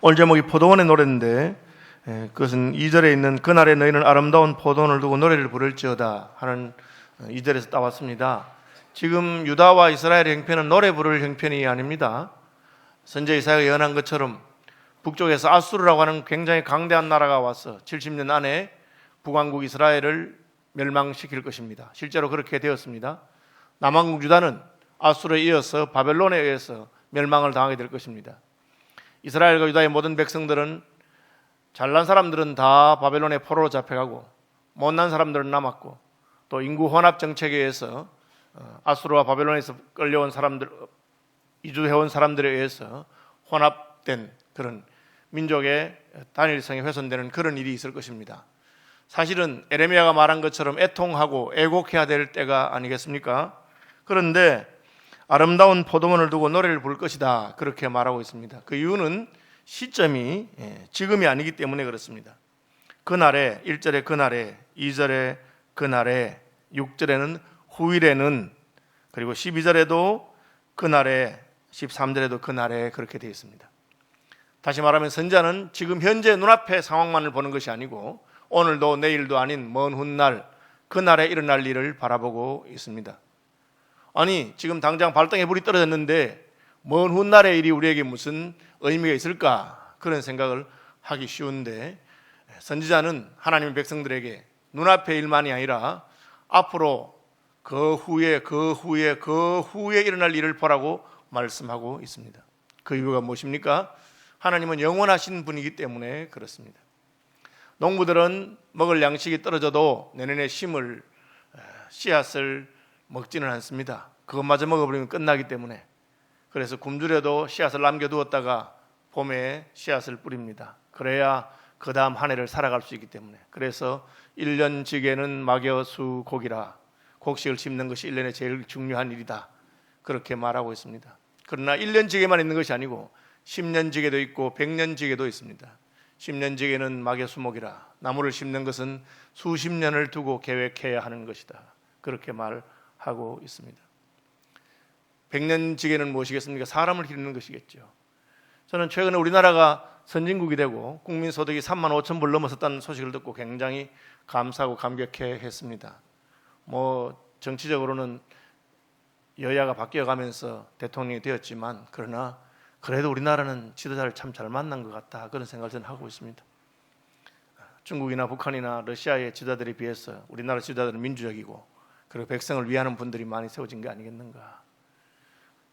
오늘 제목이 포도원의 노래인데 그것은 2절에 있는 그날에 너희는 아름다운 포도원을 두고 노래를 부를지어다 하는 2절에서 따왔습니다. 지금 유다와 이스라엘의 형편은 노래 부를 형편이 아닙니다. 선지자 이사야가 예언한 것처럼 북쪽에서 아수르라고 하는 굉장히 강대한 나라가 와서 70년 안에 북왕국 이스라엘을 멸망시킬 것입니다. 실제로 그렇게 되었습니다. 남왕국 유다는 아수르에 이어서 바벨론에 의해서 멸망을 당하게 될 것입니다. 이스라엘과 유다의 모든 백성들은 잘난 사람들은 다 바벨론의 포로로 잡혀가고 못난 사람들은 남았고 또 인구 혼합 정책에 의해서 아수르와 바벨론에서 끌려온 사람들, 이주해온 사람들에 의해서 혼합된 그런 민족의 단일성이 훼손되는 그런 일이 있을 것입니다. 사실은 에레미야가 말한 것처럼 애통하고 애곡해야 될 때가 아니겠습니까? 그런데 아름다운 포도원을 두고 노래를 부를 것이다 그렇게 말하고 있습니다. 그 이유는 시점이 지금이 아니기 때문에 그렇습니다. 그날에 1절에 그날에 2절에 그날에 6절에는 후일에는 그리고 12절에도 그날에 13절에도 그날에 그렇게 되어 있습니다. 다시 말하면 선지자는 지금 현재 눈앞의 상황만을 보는 것이 아니고 오늘도 내일도 아닌 먼 훗날 그날에 일어날 일을 바라보고 있습니다. 아니 지금 당장 발등에 불이 떨어졌는데 먼 훗날의 일이 우리에게 무슨 의미가 있을까 그런 생각을 하기 쉬운데 선지자는 하나님의 백성들에게 눈앞의 일만이 아니라 앞으로 그 후에 일어날 일을 보라고 말씀하고 있습니다. 그 이유가 무엇입니까? 하나님은 영원하신 분이기 때문에 그렇습니다. 농부들은 먹을 양식이 떨어져도 내년에 심을 씨앗을 먹지는 않습니다. 그것마저 먹어버리면 끝나기 때문에. 그래서 굶주려도 씨앗을 남겨두었다가 봄에 씨앗을 뿌립니다. 그래야 그 다음 한 해를 살아갈 수 있기 때문에. 그래서 1년지기에는 막여수 곡이라 곡식을 심는 것이 1년에 제일 중요한 일이다 그렇게 말하고 있습니다. 그러나 1년지기에만 있는 것이 아니고 10년지기도 있고 100년지기도 있습니다. 10년지기에는 막여수목이라 나무를 심는 것은 수십 년을 두고 계획해야 하는 것이다 그렇게 말하고 있습니다. 100년지기는 무엇이겠습니까? 사람을 기르는 것이겠죠. 저는 최근에 우리나라가 선진국이 되고 국민소득이 3만 5천 불 넘어섰다는 소식을 듣고 굉장히 감사하고 감격해 했습니다. 정치적으로는 여야가 바뀌어가면서 대통령이 되었지만 그러나 그래도 우리나라는 지도자를 참 잘 만난 것 같다 그런 생각을 저는 하고 있습니다. 중국이나 북한이나 러시아의 지도자들에 비해서 우리나라 지도자들은 민주적이고 그리고 백성을 위하는 분들이 많이 세워진 게 아니겠는가.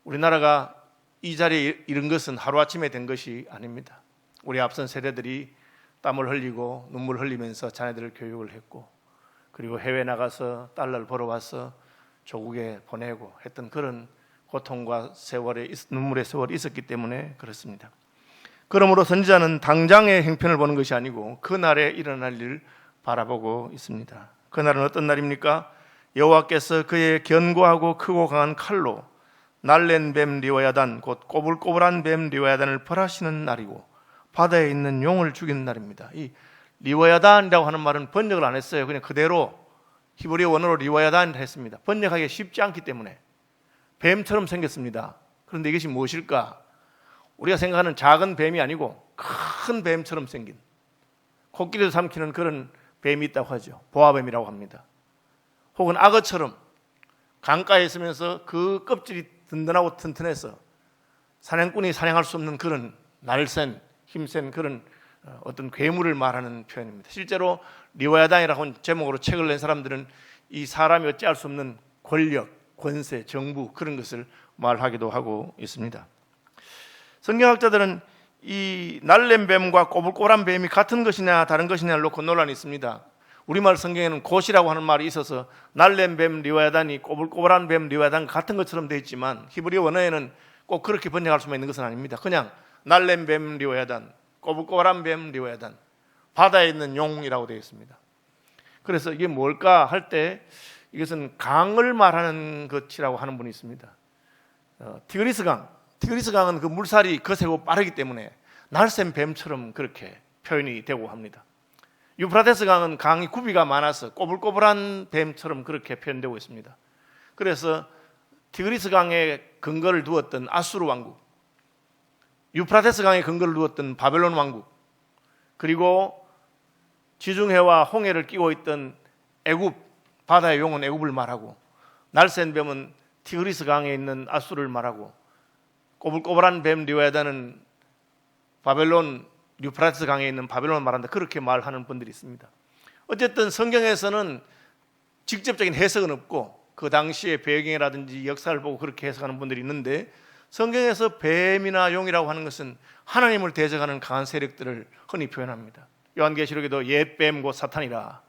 우리나라가 이 자리에 이른 것은 하루아침에 된 것이 아닙니다. 우리 앞선 세대들이 땀을 흘리고 눈물 흘리면서 자녀들을 교육을 했고 그리고 해외 나가서 달러를 벌어와서 조국에 보내고 했던 그런 고통과 세월의 눈물의 세월이 있었기 때문에 그렇습니다. 그러므로 선지자는 당장의 형편을 보는 것이 아니고 그날에 일어날 일을 바라보고 있습니다. 그날은 어떤 날입니까? 여호와께서 그의 견고하고 크고 강한 칼로 날랜 뱀 리워야단 곧 꼬불꼬불한 뱀 리워야단을 벌하시는 날이고 바다에 있는 용을 죽이는 날입니다. 이 리워야단이라고 하는 말은 번역을 안 했어요. 그냥 그대로 히브리어 원어로 리워야단을 했습니다. 번역하기 쉽지 않기 때문에 뱀처럼 생겼습니다. 그런데 이것이 무엇일까? 우리가 생각하는 작은 뱀이 아니고 큰 뱀처럼 생긴 코끼리를 삼키는 그런 뱀이 있다고 하죠. 보아뱀이라고 합니다. 혹은 악어처럼 강가에 있으면서 그 껍질이 든든하고 튼튼해서 사냥꾼이 사냥할 수 없는 그런 날쌘 힘센 그런 어떤 괴물을 말하는 표현입니다. 실제로 리워야단이라고 하는 제목으로 책을 낸 사람들은 이 사람이 어찌할 수 없는 권력, 권세, 정부 그런 것을 말하기도 하고 있습니다. 성경학자들은 이 날랜 뱀과 꼬불꼬불한 뱀이 같은 것이냐 다른 것이냐를 놓고 논란이 있습니다. 우리말 성경에는 곧이라고 하는 말이 있어서 날랜 뱀 리워야단이 꼬불꼬불한 뱀 리워야단 같은 것처럼 되어 있지만 히브리어 원어에는 꼭 그렇게 번역할 수만 있는 것은 아닙니다. 그냥 날랜 뱀 리워야단, 꼬불꼬불한 뱀 리워야단, 바다에 있는 용이라고 되어 있습니다. 그래서 이게 뭘까 할 때 이것은 강을 말하는 것이라고 하는 분이 있습니다. 티그리스 강은 그 물살이 거세고 빠르기 때문에 날쌘 뱀처럼 그렇게 표현이 되고 합니다. 유프라테스 강은 강이 굽이가 많아서 꼬불꼬불한 뱀처럼 그렇게 표현되고 있습니다. 그래서 티그리스 강에 근거를 두었던 아수르 왕국, 유프라테스 강에 근거를 두었던 바벨론 왕국, 그리고 지중해와 홍해를 끼고 있던 애굽, 바다의 용은 애굽을 말하고, 날쌘 뱀은 티그리스 강에 있는 아수르를 말하고, 꼬불꼬불한 뱀 리오야다는 바벨론, 유프라테스 강에 있는 바벨론을 말한다, 그렇게 말하는 분들이 있습니다. 어쨌든 성경에서는 직접적인 해석은 없고 그 당시의 배경이라든지 역사를 보고 그렇게 해석하는 분들이 있는데, 성경에서 뱀이나 용이라고 하는 것은 하나님을 대적하는 강한 세력들을 흔히 표현합니다. 요한계시록에도 옛 뱀 곧 사탄이라,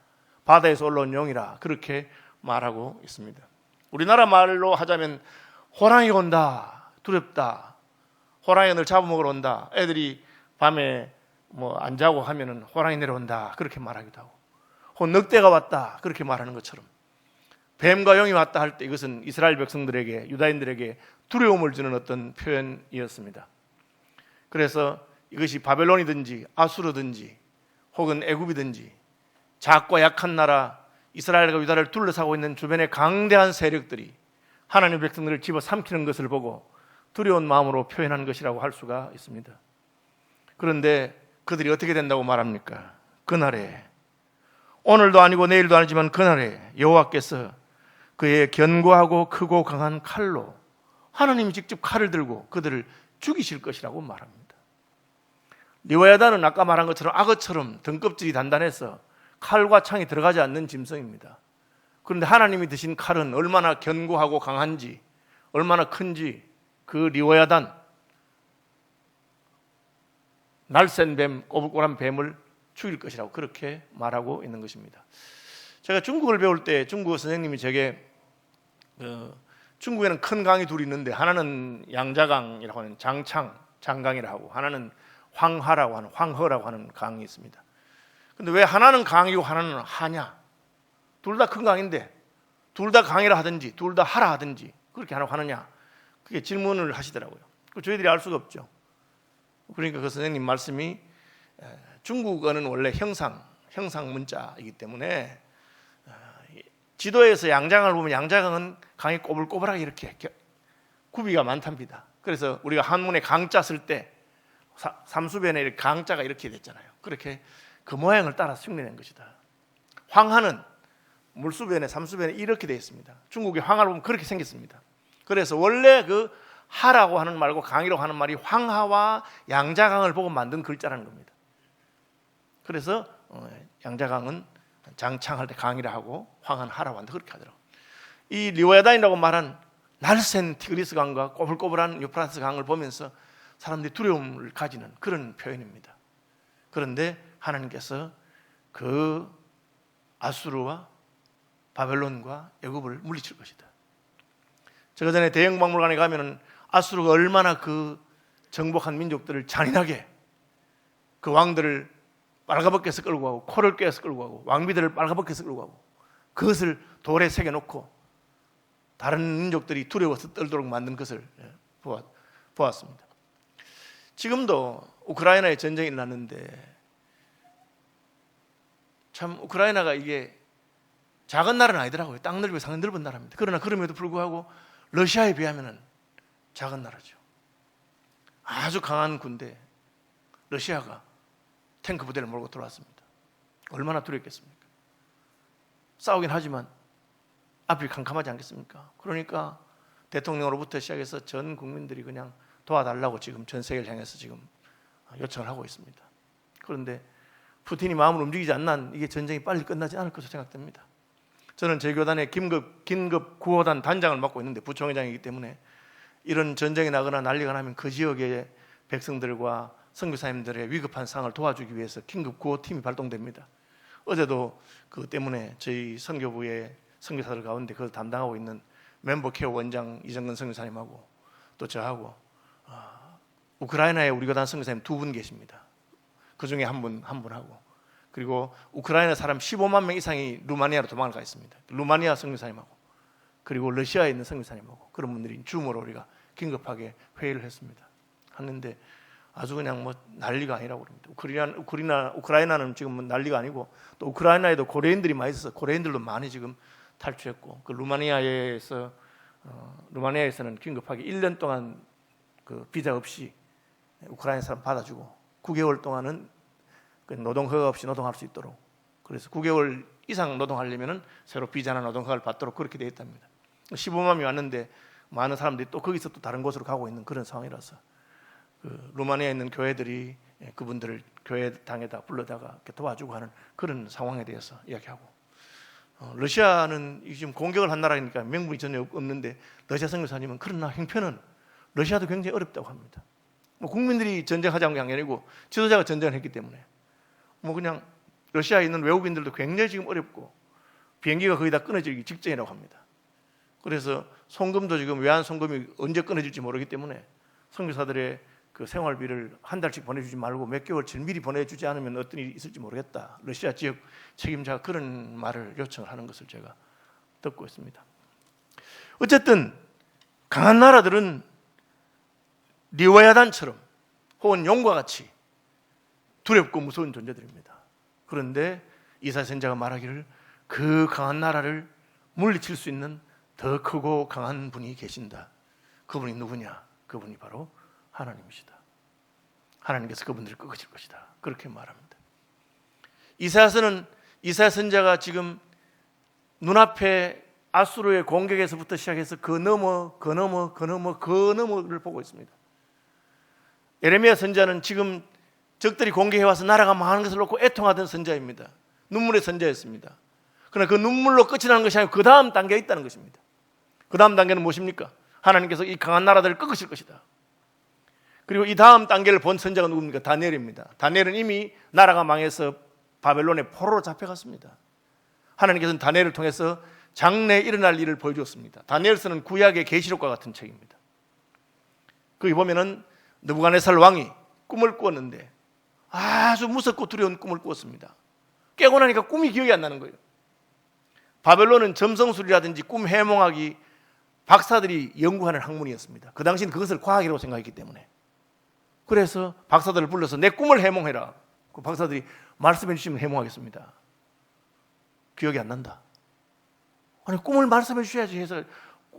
바다에서 올라온 용이라, 그렇게 말하고 있습니다. 우리나라 말로 하자면 호랑이가 온다, 두렵다, 호랑이가 늘 잡아먹으러 온다, 애들이 밤에 안 자고 하면은 호랑이 내려온다, 그렇게 말하기도 하고, 혹은 늑대가 왔다, 그렇게 말하는 것처럼 뱀과 용이 왔다 할 때 이것은 이스라엘 백성들에게, 유다인들에게 두려움을 주는 어떤 표현이었습니다. 그래서 이것이 바벨론이든지 아수르든지 혹은 애굽이든지 작고 약한 나라 이스라엘과 유다를 둘러싸고 있는 주변의 강대한 세력들이 하나님의 백성들을 집어삼키는 것을 보고 두려운 마음으로 표현한 것이라고 할 수가 있습니다. 그런데 그들이 어떻게 된다고 말합니까? 그날에, 오늘도 아니고 내일도 아니지만 그날에 여호와께서 그의 견고하고 크고 강한 칼로, 하나님이 직접 칼을 들고 그들을 죽이실 것이라고 말합니다. 리오야다는 아까 말한 것처럼 악어처럼 등껍질이 단단해서 칼과 창이 들어가지 않는 짐승입니다. 그런데 하나님이 드신 칼은 얼마나 견고하고 강한지, 얼마나 큰지, 그 리오야단, 날쌘 뱀, 꼬불꼬불한 뱀을 죽일 것이라고 그렇게 말하고 있는 것입니다. 제가 중국을 배울 때 중국어 선생님이 제게 중국에는 큰 강이 둘이 있는데, 하나는 양자강이라고 하는 장강이라고 하고, 하나는 황하라고 하는, 황허라고 하는 강이 있습니다. 근데 왜 하나는 강이고 하나는 하냐? 둘 다 큰 강인데 둘 다 강이라 하든지 둘 다 하라 하든지 그렇게 하느냐? 그게 질문을 하시더라고요. 저희들이 알 수가 없죠. 그러니까 그 선생님 말씀이, 중국어는 원래 형상 문자이기 때문에 지도에서 양장을 보면 양자강은 강이 꼬불꼬불하게 이렇게 굽이가 많답니다. 그래서 우리가 한문에 강자 쓸 때 삼수변에 강자가 이렇게 됐잖아요. 그렇게 그 모양을 따라서 흉내낸 것이다. 황하는 물수변에, 삼수변에 이렇게 되어 있습니다. 중국의 황하를 보면 그렇게 생겼습니다. 그래서 원래 그 하라고 하는 말고 강이라고 하는 말이 황하와 양자강을 보고 만든 글자라는 겁니다. 그래서 양자강은 장창할 때 강이라 하고 황은 하라고 한다, 그렇게 하더라고요. 이 리오야단이라고 말한 날쌘 티그리스 강과 꼬불꼬불한 유프라테스 강을 보면서 사람들이 두려움을 가지는 그런 표현입니다. 그런데 하나님께서 그 아수르와 바벨론과 애굽을 물리칠 것이다. 제가 전에 대형박물관에 가면은 아수르가 얼마나 그 정복한 민족들을 잔인하게, 그 왕들을 빨가벗겨서 끌고 가고 코를 꿰서 끌고 가고 왕비들을 빨가벗겨서 끌고 가고 그것을 돌에 새겨놓고 다른 민족들이 두려워서 떨도록 만든 것을 보았습니다. 지금도 우크라이나에 전쟁이 일어났는데, 참 우크라이나가 이게 작은 나라는 아니더라고요. 땅 넓이가 상당히 넓은 나라입니다. 그러나 그럼에도 불구하고 러시아에 비하면 작은 나라죠. 아주 강한 군대, 러시아가 탱크 부대를 몰고 들어왔습니다. 얼마나 두렵겠습니까? 싸우긴 하지만 앞이 캄캄하지 않겠습니까? 그러니까 대통령으로부터 시작해서 전 국민들이 그냥 도와달라고 지금 전 세계를 향해서 지금 요청을 하고 있습니다. 그런데 푸틴이 마음을 움직이지 않는 한 이게 전쟁이 빨리 끝나지 않을 것으로 생각됩니다. 저는 제 교단의 긴급 구호단 단장을 맡고 있는데 부총회장이기 때문에 이런 전쟁이 나거나 난리가 나면 그 지역의 백성들과 선교사님들의 위급한 상황을 도와주기 위해서 긴급 구호팀이 발동됩니다. 어제도 그 때문에 저희 선교부의 선교사들 가운데 그걸 담당하고 있는 멤버 케어 원장 이정근 선교사님하고 또 저하고 우크라이나에 우리 교단 선교사님 2분 계십니다. 그 중에 한 분하고, 그리고 우크라이나 사람 15만 명 이상이 루마니아로 도망을 가 있습니다. 루마니아 선교사님하고, 그리고 러시아에 있는 선교사님하고, 그런 분들이 줌으로 우리가 긴급하게 회의를 했습니다. 하는데 아주 그냥 난리가 아니라고 그럽니다. 우크라이나는 지금 난리가 아니고, 또 우크라이나에도 고려인들이 많이 있어서 고려인들도 많이 지금 탈출했고, 그 루마니아에서는 긴급하게 1년 동안 그 비자 없이 우크라이나 사람 받아주고 9개월 동안은 노동 허가 없이 노동할 수 있도록, 그래서 9개월 이상 노동하려면 새로 비자나 노동 허가를 받도록 그렇게 되어 있답니다. 15만 명이 왔는데 많은 사람들이 또 거기서 또 다른 곳으로 가고 있는 그런 상황이라서 루마니아에 있는 교회들이 그분들을 교회당에다 불러다가 이렇게 도와주고 하는 그런 상황에 대해서 이야기하고, 러시아는 지금 공격을 한 나라니까 명분이 전혀 없는데 러시아 선교사님은 그러나 형편은 러시아도 굉장히 어렵다고 합니다. 국민들이 전쟁하자는 게 아니고 지도자가 전쟁을 했기 때문에 그냥 러시아에 있는 외국인들도 굉장히 지금 어렵고 비행기가 거의 다 끊어지기 직전이라고 합니다. 그래서 송금도 지금 외환 송금이 언제 끊어질지 모르기 때문에 선교사들의 그 생활비를 한 달씩 보내주지 말고 몇 개월치 미리 보내주지 않으면 어떤 일이 있을지 모르겠다, 러시아 지역 책임자가 그런 말을 요청을 하는 것을 제가 듣고 있습니다. 어쨌든 강한 나라들은 리와야단처럼 혹은 용과 같이 두렵고 무서운 존재들입니다. 그런데 이사야 선지자가 말하기를 그 강한 나라를 물리칠 수 있는 더 크고 강한 분이 계신다. 그분이 누구냐? 그분이 바로 하나님이시다. 하나님께서 그분들을 꺾으실 것이다. 그렇게 말합니다. 이사야 선지자가 지금 눈앞에 아수르의 공격에서부터 시작해서 그 너머를 보고 있습니다. 예레미야 선지자는 지금 적들이 공격해와서 나라가 망하는 것을 놓고 애통하던 선지자입니다. 눈물의 선지자였습니다. 그러나 그 눈물로 끝이 나는 것이 아니고 그 다음 단계가 있다는 것입니다. 그 다음 단계는 무엇입니까? 하나님께서 이 강한 나라들을 꺾으실 것이다. 그리고 이 다음 단계를 본 선지자가 누굽니까? 다니엘입니다. 다니엘은 이미 나라가 망해서 바벨론의 포로로 잡혀갔습니다. 하나님께서는 다니엘을 통해서 장래에 일어날 일을 보여주었습니다. 다니엘서는 구약의 계시록과 같은 책입니다. 거기 보면은 느부갓네살 왕이 꿈을 꾸었는데 아주 무섭고 두려운 꿈을 꾸었습니다. 깨고 나니까 꿈이 기억이 안 나는 거예요. 바벨론은 점성술이라든지 꿈 해몽하기 박사들이 연구하는 학문이었습니다. 그 당시는 그것을 과학이라고 생각했기 때문에. 그래서 박사들을 불러서 내 꿈을 해몽해라. 그 박사들이 말씀해 주시면 해몽하겠습니다. 기억이 안 난다. 아니 꿈을 말씀해 주셔야지 해서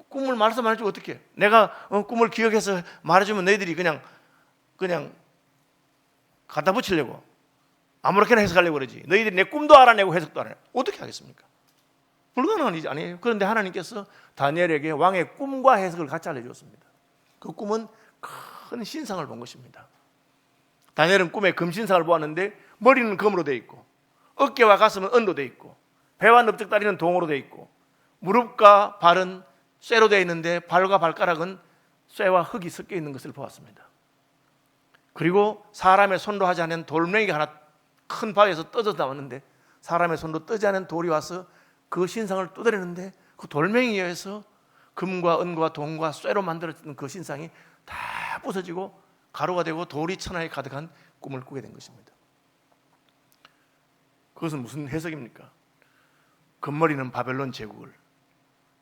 꿈을 말씀 안 해주고 어떻게 해? 내가 꿈을 기억해서 말해주면 너희들이 그냥 갖다 붙이려고 아무렇게나 해석하려고 그러지. 너희들이 내 꿈도 알아내고 해석도 알아내고 어떻게 하겠습니까? 불가능한 일이 아니에요. 그런데 하나님께서 다니엘에게 왕의 꿈과 해석을 같이 알려주었습니다. 그 꿈은 큰 신상을 본 것입니다. 다니엘은 꿈에 금신상을 보았는데 머리는 금으로 되어 있고 어깨와 가슴은 은으로 되어 있고 배와 넓적다리는 동으로 되어 있고 무릎과 발은 쇠로 되어 있는데 발과 발가락은 쇠와 흙이 섞여 있는 것을 보았습니다. 그리고 사람의 손으로 하지 않은 돌멩이가 하나 큰 바위에서 떠져 나왔는데 사람의 손으로 떠지 않은 돌이 와서 그 신상을 두드리는데 그 돌멩이에 의해서 금과 은과 동과 쇠로 만들어진 그 신상이 다 부서지고 가루가 되고 돌이 천하에 가득한 꿈을 꾸게 된 것입니다. 그것은 무슨 해석입니까? 금머리는 바벨론 제국을,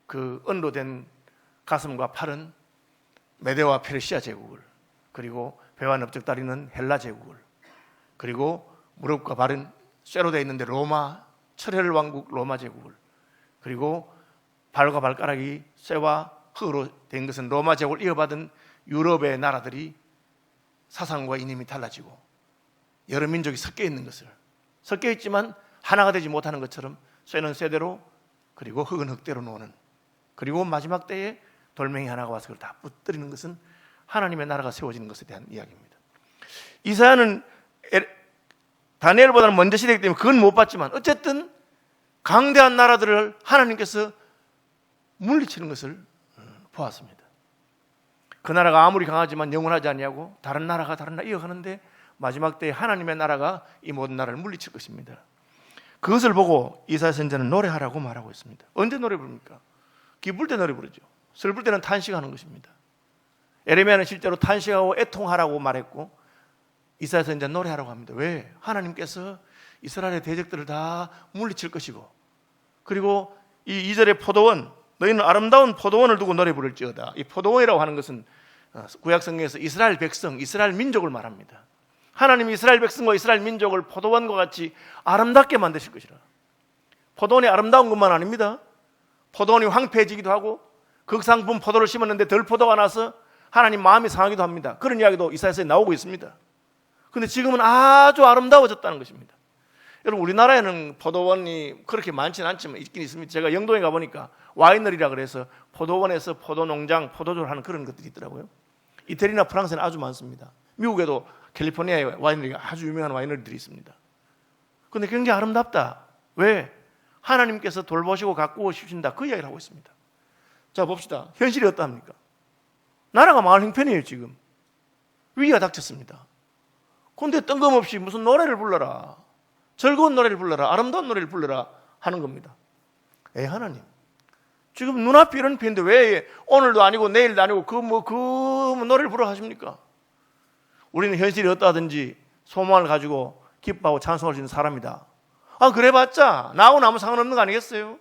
그 은로 된 가슴과 팔은 메데와 페르시아 제국을, 그리고 배와 넓적다리는 헬라 제국을, 그리고 무릎과 발은 쇠로 되어 있는데 로마 철혈 왕국 로마 제국을, 그리고 발과 발가락이 쇠와 흙으로 된 것은 로마 제국을 이어받은 유럽의 나라들이 사상과 이념이 달라지고 여러 민족이 섞여 있는 것을, 섞여 있지만 하나가 되지 못하는 것처럼 쇠는 쇠대로 그리고 흙은 흙대로 노는, 그리고 마지막 때에 돌멩이 하나가 와서 그걸 다 붙들리는 것은 하나님의 나라가 세워지는 것에 대한 이야기입니다. 이사야는 다니엘보다는 먼저 시대이기 때문에 그건 못 봤지만 어쨌든 강대한 나라들을 하나님께서 물리치는 것을 보았습니다. 그 나라가 아무리 강하지만 영원하지 아니하고 다른 나라가 다른 나라 이어가는데 마지막 때에 하나님의 나라가 이 모든 나라를 물리칠 것입니다. 그것을 보고 이사야 선지자는 노래하라고 말하고 있습니다. 언제 노래 부릅니까? 기쁠 때 노래 부르죠. 슬플 때는 탄식하는 것입니다. 예레미야는 실제로 탄식하고 애통하라고 말했고 이사야 선지자는 노래하라고 합니다. 왜? 하나님께서 이스라엘의 대적들을 다 물리칠 것이고, 그리고 이 2절의 포도원, 너희는 아름다운 포도원을 두고 노래 부를지어다. 이 포도원이라고 하는 것은 구약 성경에서 이스라엘 백성, 이스라엘 민족을 말합니다. 하나님이 이스라엘 백성과 이스라엘 민족을 포도원과 같이 아름답게 만드실 것이라. 포도원이 아름다운 것만 아닙니다. 포도원이 황폐해지기도 하고 극상품 포도를 심었는데 덜 포도가 나서 하나님 마음이 상하기도 합니다. 그런 이야기도 이사야서에 나오고 있습니다. 그런데 지금은 아주 아름다워졌다는 것입니다. 여러분, 우리나라에는 포도원이 그렇게 많지는 않지만 있긴 있습니다. 제가 영동에 가보니까 와이너리라 그래서 포도원에서 포도농장, 포도주를 하는 그런 것들이 있더라고요. 이태리나 프랑스는 아주 많습니다. 미국에도 캘리포니아에 와이너리가 아주 유명한 와이너리들이 있습니다. 그런데 굉장히 아름답다. 왜? 하나님께서 돌보시고 가꾸어 주신다. 그 이야기를 하고 있습니다. 자, 봅시다. 현실이 어떠합니까? 나라가 망할 형편이에요. 지금 위기가 닥쳤습니다. 그런데 뜬금없이 무슨 노래를 불러라, 즐거운 노래를 불러라, 아름다운 노래를 불러라 하는 겁니다. 하나님, 지금 눈앞에 이런 편인데 왜 오늘도 아니고 내일도 아니고 그 노래를 부르라 하십니까? 우리는 현실이 어떠하든지 소망을 가지고 기뻐하고 찬송할 수 있는 사람이다. 그래봤자 나하고는 아무 상관없는 거 아니겠어요?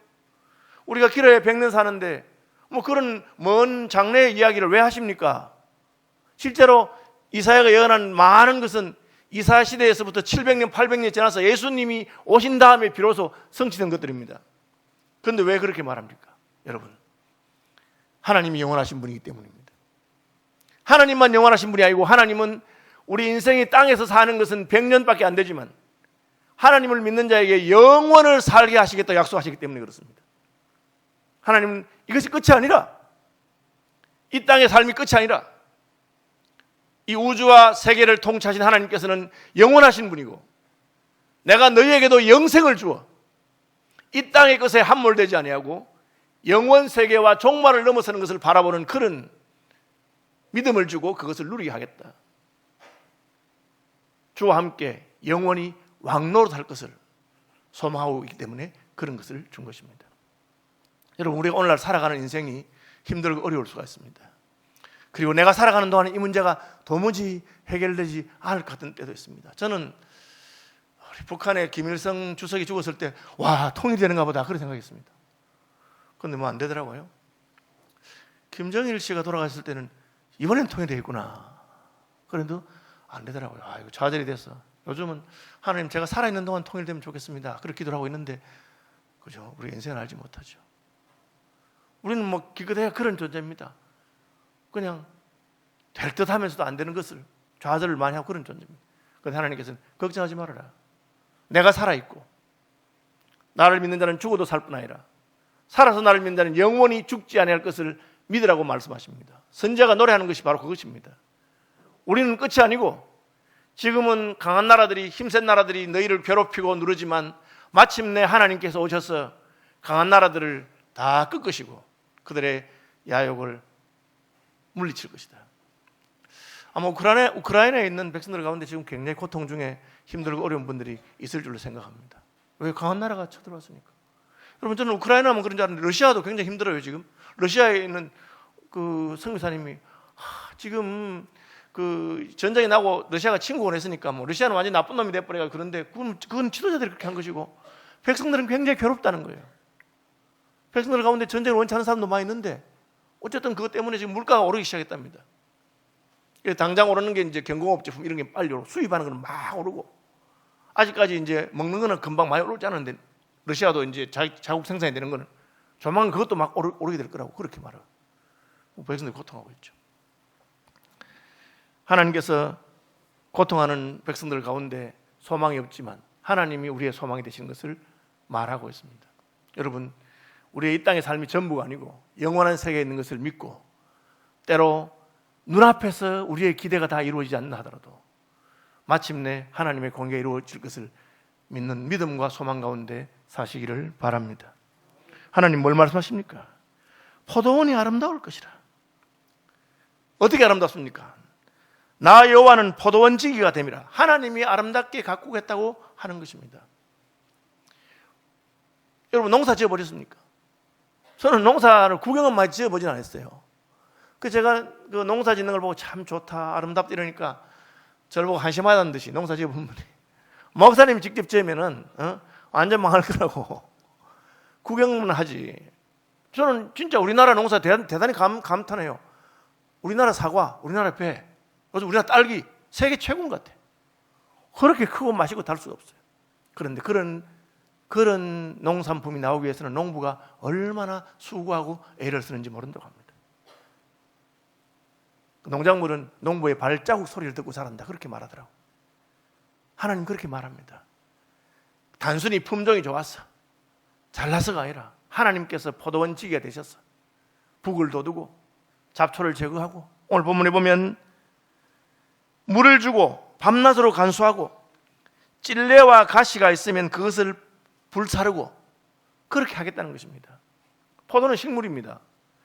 우리가 길어야 100년 사는데 그런 먼 장래의 이야기를 왜 하십니까? 실제로 이사야가 예언한 많은 것은 이사야 시대에서부터 700년, 800년 지나서 예수님이 오신 다음에 비로소 성취된 것들입니다. 그런데 왜 그렇게 말합니까? 여러분, 하나님이 영원하신 분이기 때문입니다. 하나님만 영원하신 분이 아니고 하나님은 우리 인생이 땅에서 사는 것은 100년밖에 안 되지만 하나님을 믿는 자에게 영원을 살게 하시겠다 약속하시기 때문에 그렇습니다. 하나님은 이것이 끝이 아니라, 이 땅의 삶이 끝이 아니라 이 우주와 세계를 통치하신 하나님께서는 영원하신 분이고 내가 너희에게도 영생을 주어 이 땅의 것에 함몰되지 아니하고 영원 세계와 종말을 넘어서는 것을 바라보는 그런 믿음을 주고 그것을 누리게 하겠다. 주와 함께 영원히 왕노릇 할 것을 소망하고 있기 때문에 그런 것을 준 것입니다. 여러분, 우리가 오늘날 살아가는 인생이 힘들고 어려울 수가 있습니다. 그리고 내가 살아가는 동안에 이 문제가 도무지 해결되지 않을 것 같은 때도 있습니다. 저는 우리 북한의 김일성 주석이 죽었을 때 와, 통일되는가 보다 그런 생각했습니다. 그런데 안 되더라고요. 김정일 씨가 돌아갔을 때는 이번엔 통일되겠구나. 그런데 안 되더라고요. 이거 좌절이 됐어. 요즘은 하나님, 제가 살아있는 동안 통일되면 좋겠습니다. 그렇게 기도를 하고 있는데 그죠? 우리 인생을 알지 못하죠. 우리는 기껏해야 그런 존재입니다. 그냥 될 듯 하면서도 안 되는 것을 좌절을 많이 하고 그런 존재입니다. 그런데 하나님께서는 걱정하지 말아라. 내가 살아있고 나를 믿는 자는 죽어도 살 뿐 아니라 살아서 나를 믿는 자는 영원히 죽지 아니할 것을 믿으라고 말씀하십니다. 선지자가 노래하는 것이 바로 그것입니다. 우리는 끝이 아니고 지금은 강한 나라들이, 힘센 나라들이 너희를 괴롭히고 누르지만 마침내 하나님께서 오셔서 강한 나라들을 다 꺾으시고 그들의 야욕을 물리칠 것이다. 아마 우크라이나에 있는 백성들 가운데 지금 굉장히 고통 중에 힘들고 어려운 분들이 있을 줄로 생각합니다. 왜? 강한 나라가 쳐들어왔으니까. 여러분, 저는 우크라이나 하면 그런 줄 알았는데 러시아도 굉장히 힘들어요. 지금 러시아에 있는 그 선교사님이 지금 그 전쟁이 나고 러시아가 침공을 했으니까 러시아는 완전히 나쁜 놈이 돼버려가. 그런데 그건 지도자들이 그렇게 한 것이고 백성들은 굉장히 괴롭다는 거예요. 백성들 가운데 전쟁을 원치 않는 사람도 많이 있는데 어쨌든 그것 때문에 지금 물가가 오르기 시작했답니다. 당장 오르는 게 이제 경공업제품 이런 게 빨리 오르고 수입하는 거는 막 오르고 아직까지 이제 먹는 거는 금방 많이 오르지 않은데 러시아도 이제 자국 생산이 되는 거는 조만간 그것도 막 오르게 될 거라고 그렇게 말해요. 백성들이 고통하고 있죠. 하나님께서 고통하는 백성들 가운데 소망이 없지만 하나님이 우리의 소망이 되시는 것을 말하고 있습니다. 여러분, 우리의 이 땅의 삶이 전부가 아니고 영원한 세계에 있는 것을 믿고 때로 눈앞에서 우리의 기대가 다 이루어지지 않나 하더라도 마침내 하나님의 공의가 이루어질 것을 믿는 믿음과 소망 가운데 사시기를 바랍니다. 하나님 뭘 말씀하십니까? 포도원이 아름다울 것이라. 어떻게 아름답습니까? 나 여호와는 포도원지기가 됨이라. 하나님이 아름답게 가꾸겠다고 하는 것입니다. 여러분, 농사 지어보셨습니까? 저는 농사를 구경은 많이 지어보진 않았어요. 제가 그 농사 짓는 걸 보고 참 좋다, 아름답다 이러니까 저를 보고 한심하다는 듯이 농사 지어본 분이 목사님이 직접 지으면은 완전 망할 거라고 구경만 하지. 저는 진짜 우리나라 농사 대단히 감탄해요. 우리나라 사과, 우리나라 배, 우리나라 딸기 세계 최고인 것 같아. 그렇게 크고 맛있고 다를 수가 없어요. 그런데 그런 농산품이 나오기 위해서는 농부가 얼마나 수고하고 애를 쓰는지 모른다고 합니다. 농작물은 농부의 발자국 소리를 듣고 자란다, 그렇게 말하더라고. 하나님 그렇게 말합니다. 단순히 품종이 좋았어, 잘나서가 아니라 하나님께서 포도원 지기가 되셨어. 북을 돋우고 잡초를 제거하고, 오늘 본문에 보면 물을 주고 밤낮으로 간수하고 찔레와 가시가 있으면 그것을 불사르고, 그렇게 하겠다는 것입니다. 포도는 식물입니다.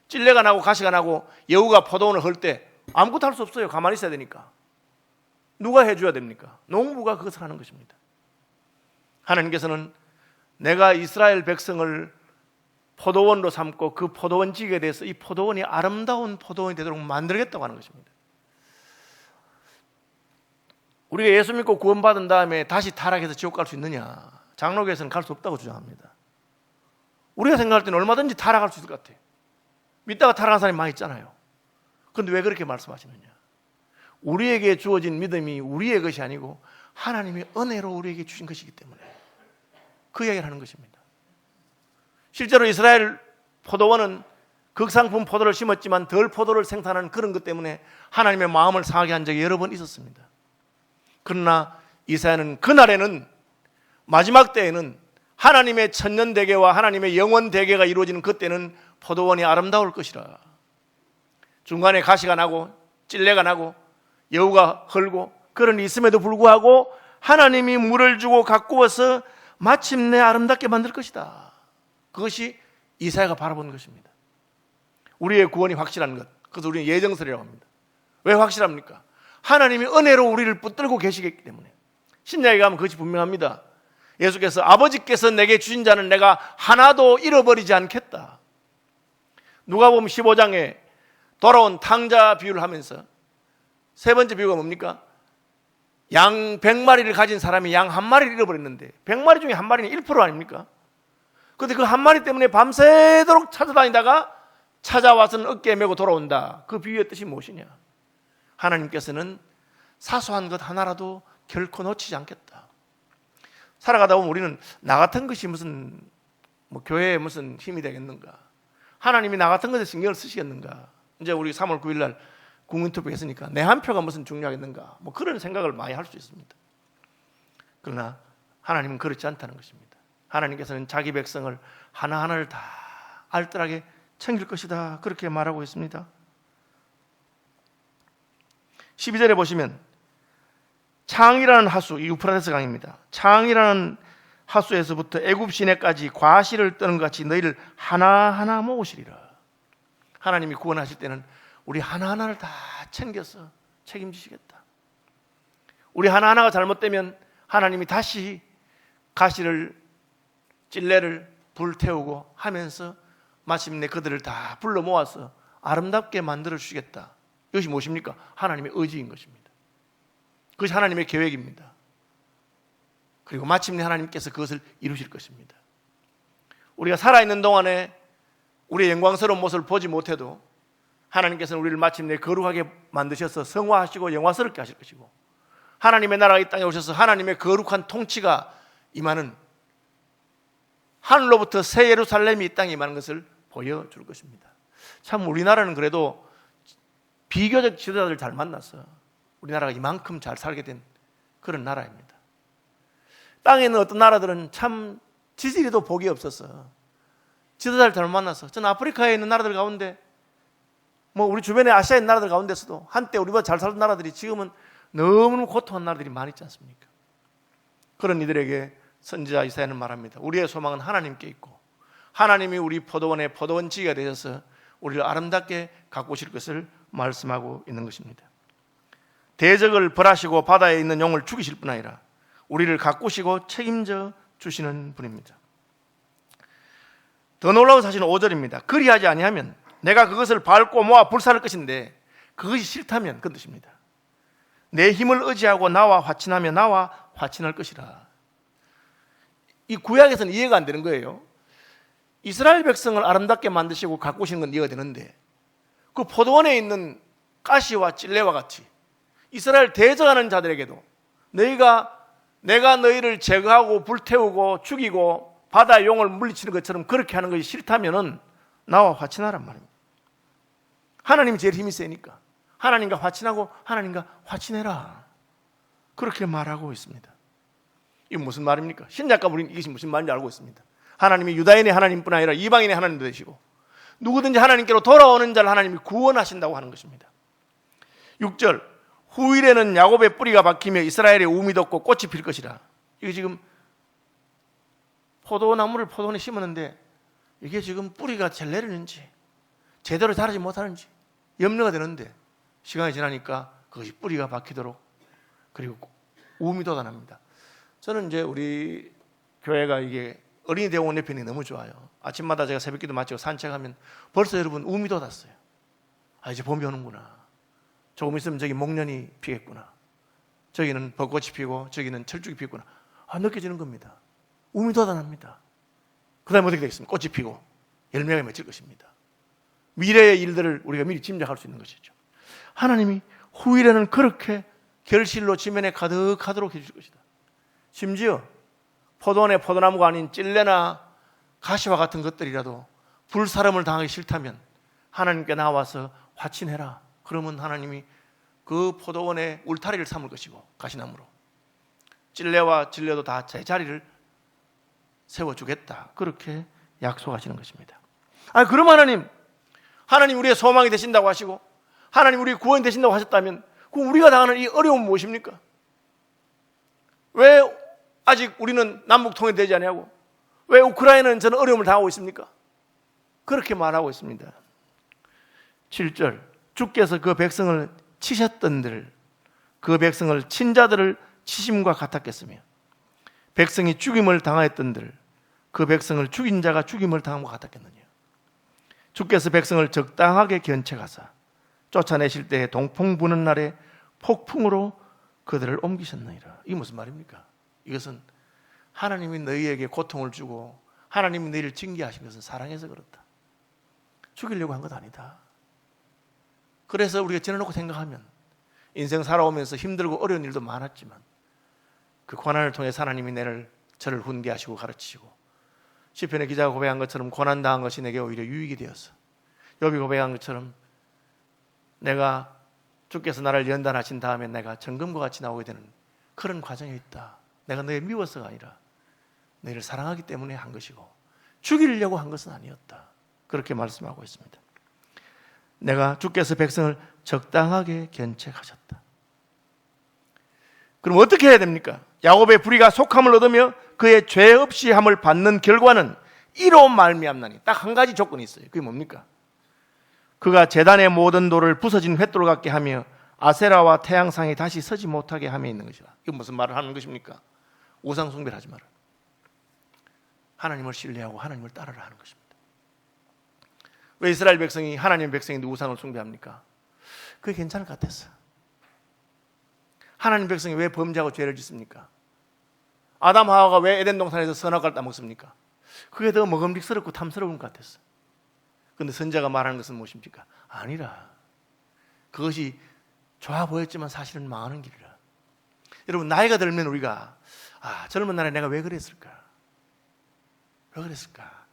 찔레가 나고 가시가 나고 여우가 포도원을 헐 때 아무것도 할 수 없어요. 가만히 있어야 되니까. 누가 해줘야 됩니까? 농부가 그것을 하는 것입니다. 하나님께서는 내가 이스라엘 백성을 포도원으로 삼고 그 포도원 지기에 대해서 이 포도원이 아름다운 포도원이 되도록 만들겠다고 하는 것입니다. 우리가 예수 믿고 구원받은 다음에 다시 타락해서 지옥 갈 수 있느냐? 장로교에서는 갈 수 없다고 주장합니다. 우리가 생각할 때는 얼마든지 타락할 수 있을 것 같아요. 믿다가 타락한 사람이 많이 있잖아요. 그런데 왜 그렇게 말씀하시느냐? 우리에게 주어진 믿음이 우리의 것이 아니고 하나님의 은혜로 우리에게 주신 것이기 때문에 그 이야기를 하는 것입니다. 실제로 이스라엘 포도원은 극상품 포도를 심었지만 덜 포도를 생산하는 그런 것 때문에 하나님의 마음을 상하게 한 적이 여러 번 있었습니다. 그러나 이사야는 그날에는, 마지막 때에는 하나님의 천년대계와 하나님의 영원대계가 이루어지는 그때는 포도원이 아름다울 것이라. 중간에 가시가 나고 찔레가 나고 여우가 헐고 그런 일이 있음에도 불구하고 하나님이 물을 주고 가꾸어서 마침내 아름답게 만들 것이다. 그것이 이사야가 바라본 것입니다. 우리의 구원이 확실한 것, 그것을 우리는 예정설이라고 합니다. 왜 확실합니까? 하나님이 은혜로 우리를 붙들고 계시기 때문에. 신약에 가면 그것이 분명합니다. 예수께서 아버지께서 내게 주신 자는 내가 하나도 잃어버리지 않겠다. 누가복음 15장에 돌아온 탕자 비유를 하면서 세 번째 비유가 뭡니까? 양 100마리를 가진 사람이 양 한 마리를 잃어버렸는데 100마리 중에 한 마리는 1% 아닙니까? 그런데 그 한 마리 때문에 밤새도록 찾아다니다가 찾아와서는 어깨에 메고 돌아온다. 그 비유의 뜻이 무엇이냐? 하나님께서는 사소한 것 하나라도 결코 놓치지 않겠다. 살아가다 보면 우리는 나 같은 것이 무슨 교회에 무슨 힘이 되겠는가? 하나님이 나 같은 것에 신경을 쓰시겠는가? 이제 우리 3월 9일 날 국민투표 했으니까 내 한 표가 무슨 중요하겠는가? 그런 생각을 많이 할 수 있습니다. 그러나 하나님은 그렇지 않다는 것입니다. 하나님께서는 자기 백성을 하나하나를 다 알뜰하게 챙길 것이다, 그렇게 말하고 있습니다. 12절에 보시면 창이라는 하수, 이 유프라테스 강입니다. 창이라는 하수에서부터 애굽 시내까지 과실을 떠는 것 같이 너희를 하나하나 모으시리라. 하나님이 구원하실 때는 우리 하나하나를 다 챙겨서 책임지시겠다. 우리 하나하나가 잘못되면 하나님이 다시 가시를, 찔레를 불태우고 하면서 마침내 그들을 다 불러 모아서 아름답게 만들어 주시겠다. 이것이 무엇입니까? 하나님의 의지인 것입니다. 그것이 하나님의 계획입니다. 그리고 마침내 하나님께서 그것을 이루실 것입니다. 우리가 살아있는 동안에 우리의 영광스러운 모습을 보지 못해도 하나님께서는 우리를 마침내 거룩하게 만드셔서 성화하시고 영화스럽게 하실 것이고, 하나님의 나라가 이 땅에 오셔서 하나님의 거룩한 통치가 임하는, 하늘로부터 새 예루살렘이 이 땅에 임하는 것을 보여줄 것입니다. 참 우리나라는 그래도 비교적 지도자들 잘 만나서 우리나라가 이만큼 잘 살게 된 그런 나라입니다. 땅에 있는 어떤 나라들은 참 지지리도 복이 없어서 지도자를 잘 만나서, 저는 아프리카에 있는 나라들 가운데 우리 주변의 아시아의 나라들 가운데서도 한때 우리보다 잘 살던 나라들이 지금은 너무 고통한 나라들이 많이 있지 않습니까? 그런 이들에게 선지자 이사야는 말합니다. 우리의 소망은 하나님께 있고 하나님이 우리 포도원의 포도원지기가 되셔서 우리를 아름답게 가꾸실 것을 말씀하고 있는 것입니다. 대적을 벌하시고 바다에 있는 용을 죽이실 뿐 아니라 우리를 가꾸시고 책임져 주시는 분입니다. 더 놀라운 사실은 5절입니다. 그리하지 아니하면 내가 그것을 밟고 모아 불사를 것인데, 그것이 싫다면 그 뜻입니다. 내 힘을 의지하고 나와 화친하며 나와 화친할 것이라. 이 구약에서는 이해가 안 되는 거예요. 이스라엘 백성을 아름답게 만드시고 가꾸시는 건 이해가 되는데, 그 포도원에 있는 가시와 찔레와 같이 이스라엘 대적하는 자들에게도 내가 너희를 제거하고 불태우고 죽이고 바다의 용을 물리치는 것처럼 그렇게 하는 것이 싫다면은 나와 화친하란 말입니다. 하나님이 제일 힘이 세니까, 하나님과 화친하고 하나님과 화친해라. 그렇게 말하고 있습니다. 이게 무슨 말입니까? 신약과 우리는 이것이 무슨 말인지 알고 있습니다. 하나님이 유다인의 하나님뿐 아니라 이방인의 하나님도 되시고 누구든지 하나님께로 돌아오는 자를 하나님이 구원하신다고 하는 것입니다. 6절, 후일에는 야곱의 뿌리가 박히며 이스라엘의 우미 돋고 꽃이 필 것이라. 이게 지금 포도나무를 포도원에 심었는데 이게 지금 뿌리가 잘 내리는지 제대로 자라지 못하는지 염려가 되는데 시간이 지나니까 그것이 뿌리가 박히도록 그리고 우미 돋아납니다. 저는 이제 우리 교회가 이게 어린이 대공원 옆에 있는 게 너무 좋아요. 아침마다 제가 새벽기도 마치고 산책하면 벌써 여러분 우미 돋았어요. 아, 이제 봄이 오는구나. 조금 있으면 저기 목련이 피겠구나. 저기는 벚꽃이 피고 저기는 철쭉이 피겠구나. 느껴지는 겁니다. 우미 돋아납니다. 그 다음에 어떻게 되겠습니까? 꽃이 피고 열매가 맺힐 것입니다. 미래의 일들을 우리가 미리 짐작할 수 있는 것이죠. 하나님이 후일에는 그렇게 결실로 지면에 가득하도록 해주실 것이다. 심지어 포도원의 포도나무가 아닌 찔레나 가시와 같은 것들이라도 불사름을 당하기 싫다면 하나님께 나와서 화친해라. 그러면 하나님이 그 포도원의 울타리를 삼을 것이고 가시나무로 찔레와 진레도 다 제자리를 세워주겠다. 그렇게 약속하시는 것입니다. 그럼 하나님 우리의 소망이 되신다고 하시고 하나님 우리의 구원이 되신다고 하셨다면 그럼 우리가 당하는 이 어려움은 무엇입니까? 왜 아직 우리는 남북 통일되지 않냐고? 왜 우크라이나는 저는 어려움을 당하고 있습니까? 그렇게 말하고 있습니다. 7절, 주께서 그 백성을 치셨던들 그 백성을 친자들을 치심과 같았겠으며 백성이 죽임을 당하였던들 그 백성을 죽인 자가 죽임을 당함과 같았겠느냐. 주께서 백성을 적당하게 견책하사 쫓아내실 때에 동풍 부는 날에 폭풍으로 그들을 옮기셨느니라. 이게 무슨 말입니까? 이것은 하나님이 너희에게 고통을 주고 하나님이 너희를 징계하신 것은 사랑해서 그렇다. 죽이려고 한 것 아니다. 그래서 우리가 지나놓고 생각하면 인생 살아오면서 힘들고 어려운 일도 많았지만 그 고난을 통해 하나님이 저를 훈계하시고 가르치시고 시편의 기자가 고백한 것처럼 고난당한 것이 내게 오히려 유익이 되어서 욥이 고백한 것처럼 내가 주께서 나를 연단하신 다음에 내가 정금과 같이 나오게 되는 그런 과정에 있다. 내가 너희 미워서가 아니라 너희를 사랑하기 때문에 한 것이고 죽이려고 한 것은 아니었다. 그렇게 말씀하고 있습니다. 내가 주께서 백성을 적당하게 견책하셨다. 그럼 어떻게 해야 됩니까? 야곱의 불의가 속함을 얻으며 그의 죄 없이 함을 받는 결과는 이로 말미암나니 딱 한 가지 조건이 있어요. 그게 뭡니까? 그가 제단의 모든 돌을 부서진 횃돌 같게 하며 아세라와 태양상이 다시 서지 못하게 함에 있는 것이다. 이건 무슨 말을 하는 것입니까? 우상 숭배를 하지 마라. 하나님을 신뢰하고 하나님을 따르라 하는 것입니다. 왜 이스라엘 백성이 하나님의 백성인데 우상을 숭배합니까? 그게 괜찮을 것 같았어. 하나님 백성이 왜 범죄하고 죄를 짓습니까? 아담 하와가 왜 에덴 동산에서 선악과를 따먹습니까? 그게 더 먹음직스럽고 탐스러운 것 같았어. 그런데 선자가 말하는 것은 무엇입니까? 아니라 그것이 좋아 보였지만 사실은 망하는 길이라. 여러분 나이가 들면 우리가 젊은 날에 내가 왜 그랬을까? 왜 그랬을까?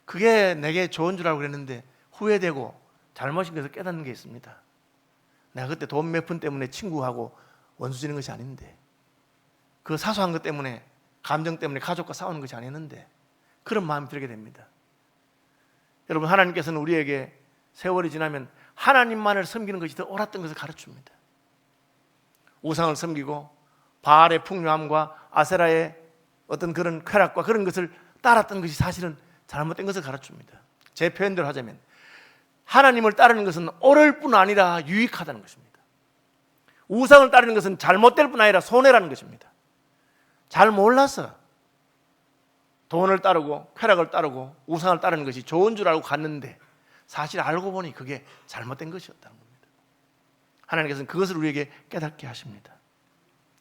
그게 내게 좋은 줄 알고 그랬는데 후회되고 잘못인 것을 깨닫는 게 있습니다. 내가 그때 돈 몇 푼 때문에 친구하고 원수 지는 것이 아닌데 그 사소한 것 때문에 감정 때문에 가족과 싸우는 것이 아니었는데 그런 마음이 들게 됩니다. 여러분 하나님께서는 우리에게 세월이 지나면 하나님만을 섬기는 것이 더 옳았던 것을 가르칩니다. 우상을 섬기고 바알의 풍요함과 아세라의 어떤 그런 쾌락과 그런 것을 따랐던 것이 사실은 잘못된 것을 가르칩니다. 제 표현대로 하자면 하나님을 따르는 것은 옳을 뿐 아니라 유익하다는 것입니다. 우상을 따르는 것은 잘못될 뿐 아니라 손해라는 것입니다. 잘 몰라서 돈을 따르고 쾌락을 따르고 우상을 따르는 것이 좋은 줄 알고 갔는데 사실 알고 보니 그게 잘못된 것이었다는 겁니다. 하나님께서는 그것을 우리에게 깨닫게 하십니다.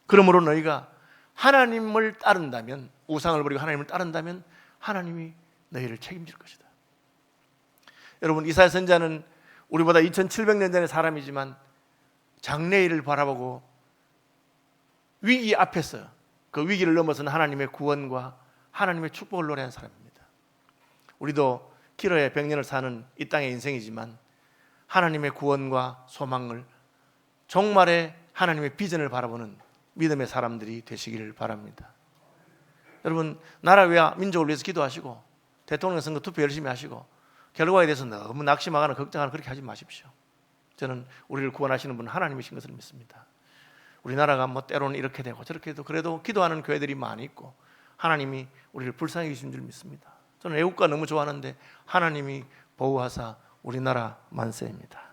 그러므로 너희가 하나님을 따른다면 우상을 버리고 하나님을 따른다면 하나님이 너희를 책임질 것이다. 여러분 이사야 선지자는 우리보다 2700년 전의 사람이지만 장래일을 바라보고 위기 앞에서 그 위기를 넘어서는 하나님의 구원과 하나님의 축복을 노래한 사람입니다. 우리도 길어야 100년을 사는 이 땅의 인생이지만 하나님의 구원과 소망을 종말에 하나님의 비전을 바라보는 믿음의 사람들이 되시기를 바랍니다. 여러분, 나라와 민족을 위해서 기도하시고 대통령 선거 투표 열심히 하시고 결과에 대해서 너무 낙심하거나 걱정하거나 그렇게 하지 마십시오. 저는 우리를 구원하시는 분은 하나님이신 것을 믿습니다. 우리나라가 뭐 때로는 이렇게 되고 저렇게 해도 그래도 기도하는 교회들이 많이 있고 하나님이 우리를 불쌍히 여기신 줄 믿습니다. 저는 애국가 너무 좋아하는데 하나님이 보호하사 우리나라 만세입니다.